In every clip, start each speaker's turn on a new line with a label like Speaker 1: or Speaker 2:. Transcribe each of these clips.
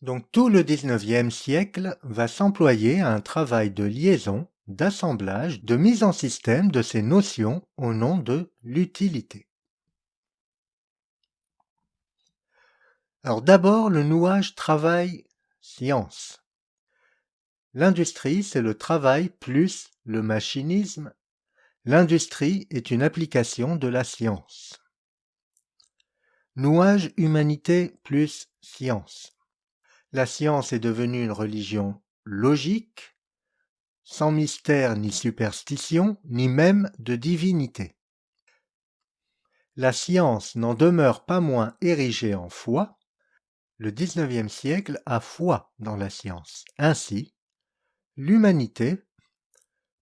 Speaker 1: Donc tout le XIXe siècle va s'employer à un travail de liaison, d'assemblage, de mise en système de ces notions au nom de l'utilité. Alors d'abord, le nouage travail-science. L'industrie, c'est le travail plus le machinisme. L'industrie est une application de la science. Nouage humanité plus science. La science est devenue une religion logique, sans mystère ni superstition, ni même de divinité. La science n'en demeure pas moins érigée en foi. Le XIXe siècle a foi dans la science. Ainsi, l'humanité,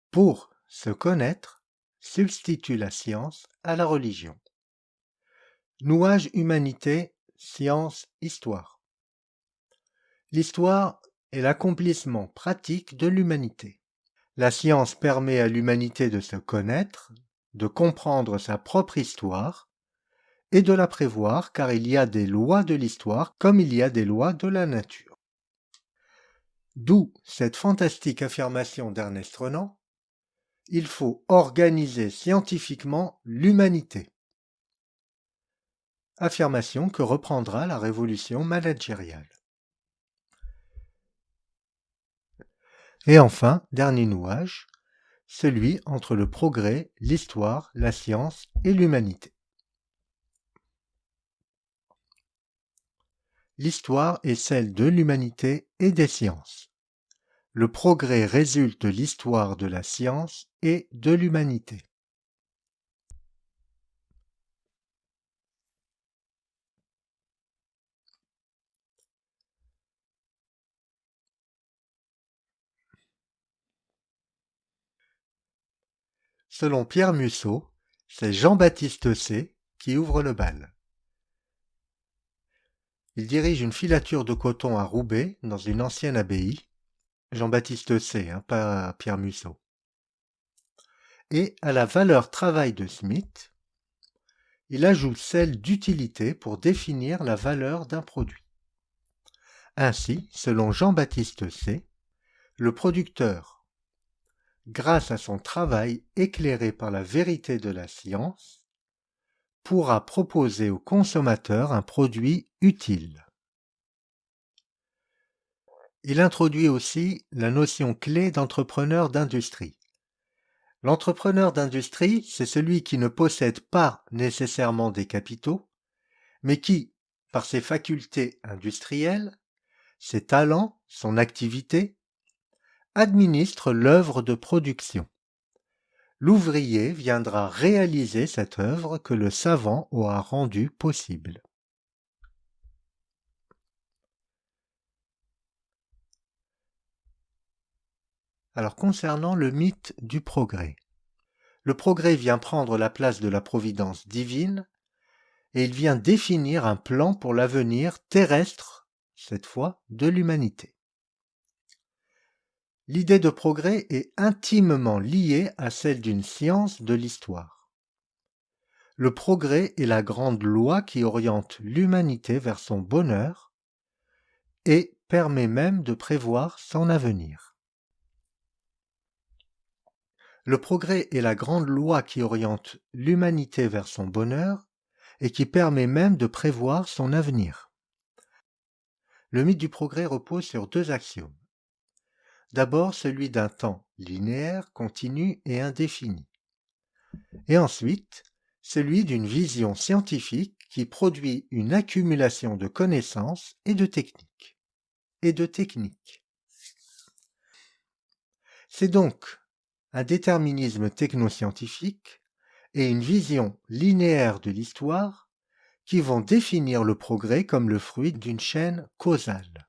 Speaker 1: pour se connaître, substitue la science à la religion. Nouage humanité, science, histoire. L'histoire est l'accomplissement pratique de l'humanité. La science permet à l'humanité de se connaître, de comprendre sa propre histoire et de la prévoir, car il y a des lois de l'histoire comme il y a des lois de la nature. D'où cette fantastique affirmation d'Ernest Renan: il faut organiser scientifiquement l'humanité. Affirmation que reprendra la révolution managériale. Et enfin, dernier nouage, celui entre le progrès, l'histoire, la science et l'humanité. L'histoire est celle de l'humanité et des sciences. Le progrès résulte de l'histoire de la science et de l'humanité. Selon Pierre Mussot, c'est Jean-Baptiste C. qui ouvre le bal. Il dirige une filature de coton à Roubaix, dans une ancienne abbaye. Jean-Baptiste C., pas Pierre Mussot. Et à la valeur travail de Smith, il ajoute celle d'utilité pour définir la valeur d'un produit. Ainsi, selon Jean-Baptiste C., le producteur, grâce à son travail éclairé par la vérité de la science, pourra proposer au consommateur un produit utile. Il introduit aussi la notion clé d'entrepreneur d'industrie. L'entrepreneur d'industrie, c'est celui qui ne possède pas nécessairement des capitaux, mais qui, par ses facultés industrielles, ses talents, son activité, administre l'œuvre de production. L'ouvrier viendra réaliser cette œuvre que le savant aura rendue possible. Alors concernant le mythe du progrès. Le progrès vient prendre la place de la providence divine et il vient définir un plan pour l'avenir terrestre, cette fois, de l'humanité. L'idée de progrès est intimement liée à celle d'une science de l'histoire. Le progrès est la grande loi qui oriente l'humanité vers son bonheur et permet même de prévoir son avenir. Le progrès est la grande loi qui oriente l'humanité vers son bonheur et qui permet même de prévoir son avenir. Le mythe du progrès repose sur deux axiomes. D'abord celui d'un temps linéaire, continu et indéfini. Et ensuite, celui d'une vision scientifique qui produit une accumulation de connaissances et de techniques. C'est donc un déterminisme technoscientifique et une vision linéaire de l'histoire qui vont définir le progrès comme le fruit d'une chaîne causale.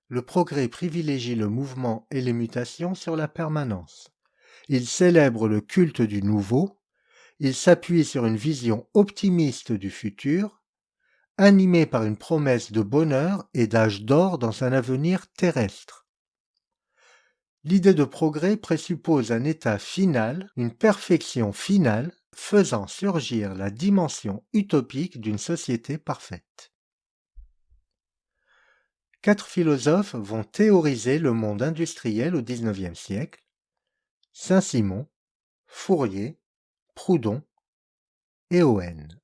Speaker 1: Le progrès privilégie le mouvement et les mutations sur la permanence. Il célèbre le culte du nouveau, il s'appuie sur une vision optimiste du futur, animé par une promesse de bonheur et d'âge d'or dans un avenir terrestre. L'idée de progrès présuppose un état final, une perfection finale, faisant surgir la dimension utopique d'une société parfaite. 4 philosophes vont théoriser le monde industriel au XIXe siècle: Saint-Simon, Fourier, Proudhon et Owen.